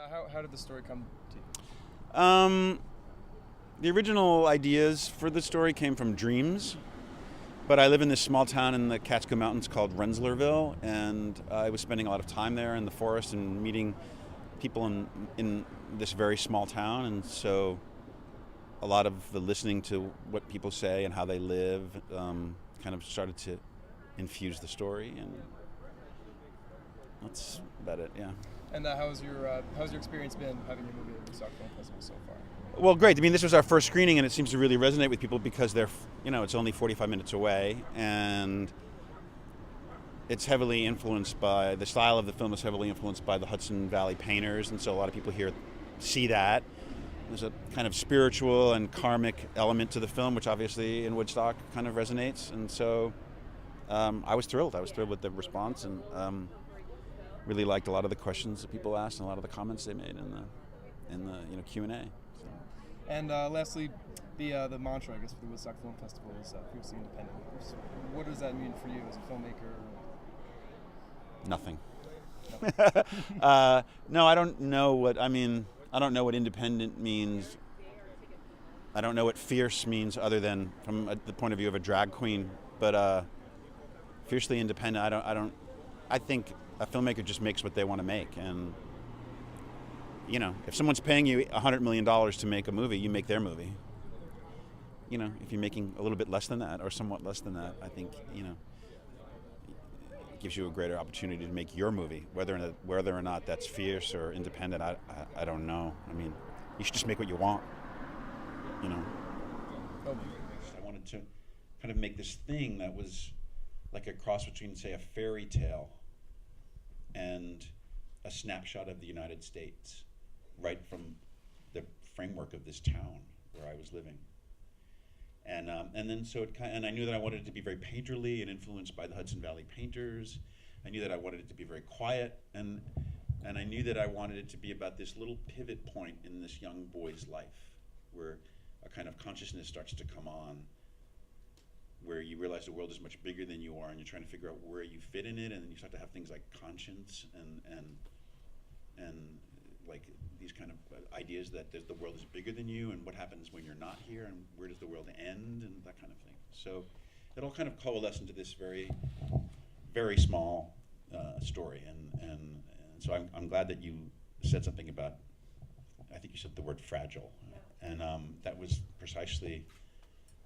How did the story come to you? The original ideas for the story came from dreams, but I live in this small town in the Catskill Mountains called Rensselaerville, and I was spending a lot of time there in the forest and meeting people in this very small town, and so a lot of the listening to what people say and how they live kind of started to infuse the story, and that's about it. Yeah. And how's your experience been having your movie at the Woodstock Film Festival so far? Well, great. I mean, this was our first screening, and it seems to really resonate with people because it's only 45 minutes away, and it's heavily influenced by the style of the film is heavily influenced by the Hudson Valley painters, and so a lot of people here see that. There's a kind of spiritual and karmic element to the film, which obviously in Woodstock kind of resonates, and so I was thrilled. I was thrilled with the response, and really liked a lot of the questions that people asked and a lot of the comments they made in the Q&A. So. And lastly, the mantra, I guess, for the Woodstock Film Festival is fiercely independent. What does that mean for you as a filmmaker? Nothing. No, I don't know what I don't know what independent means. I don't know what fierce means, other than from the point of view of a drag queen. But fiercely independent, I think a filmmaker just makes what they want to make, and if someone's paying you $100 million to make a movie, you make their movie. If you're making a little bit less than that or somewhat less than that, I think it gives you a greater opportunity to make your movie. Whether or not that's fierce or independent, I don't know. I mean, you should just make what you want. I wanted to kind of make this thing that was like a cross between, say, a fairy tale and a snapshot of the United States, right from the framework of this town where I was living. And I knew that I wanted it to be very painterly and influenced by the Hudson Valley painters. I knew that I wanted it to be very quiet, and I knew that I wanted it to be about this little pivot point in this young boy's life, where a kind of consciousness starts to come on, where you realize the world is much bigger than you are, and you're trying to figure out where you fit in it, and then you start to have things like conscience and like these kind of ideas that the world is bigger than you, and what happens when you're not here, and where does the world end, and that kind of thing. So it all kind of coalesced into this very, very small story, and so I'm glad that you said something about, I think you said the word fragile, and that was precisely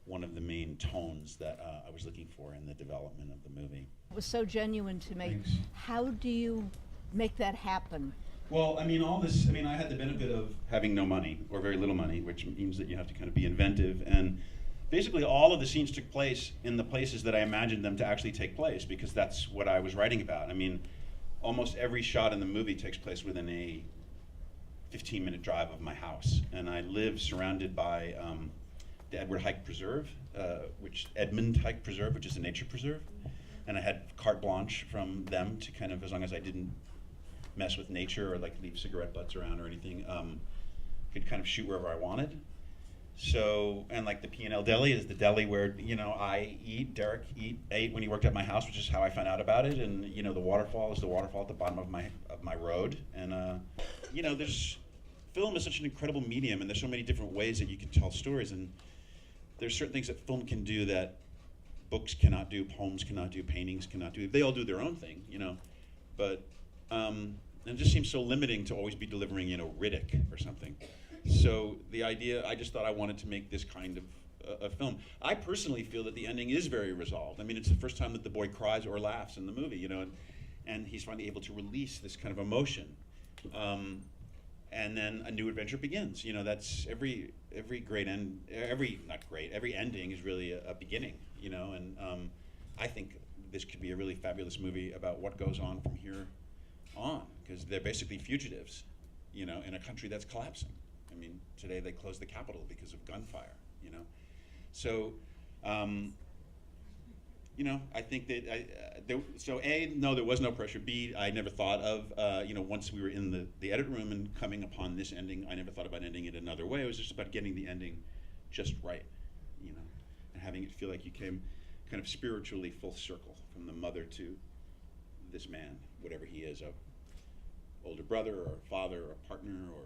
one of the main tones that I was looking for in the development of the movie. It was so genuine to me. Thanks. How do you make that happen? Well, I had the benefit of having no money, or very little money, which means that you have to kind of be inventive, and basically all of the scenes took place in the places that I imagined them to actually take place, because that's what I was writing about. I mean, almost every shot in the movie takes place within a 15-minute drive of my house, and I live surrounded by the Edmund Hike Preserve, which is a nature preserve, and I had carte blanche from them to kind of, as long as I didn't mess with nature or like leave cigarette butts around or anything, could kind of shoot wherever I wanted. So, and like the P&L Deli is the deli where Derek ate when he worked at my house, which is how I found out about it. And the waterfall is the waterfall at the bottom of my road. And film is such an incredible medium, and there's so many different ways that you can tell stories. And there's certain things that film can do that books cannot do, poems cannot do, paintings cannot do. They all do their own thing, but it just seems so limiting to always be delivering, Riddick or something. So the idea, I just thought I wanted to make this kind of a film. I personally feel that the ending is very resolved. I mean, it's the first time that the boy cries or laughs in the movie, and he's finally able to release this kind of emotion. And then a new adventure begins. That's every great end, every ending is really a beginning, and I think this could be a really fabulous movie about what goes on from here on, because they're basically fugitives, in a country that's collapsing. I mean, today they closed the Capitol because of gunfire, So, I think that there was no pressure. B, I never thought of, once we were in the edit room and coming upon this ending, I never thought about ending it another way. It was just about getting the ending just right, and having it feel like you came kind of spiritually full circle from the mother to this man, whatever he is, older brother or a father or a partner or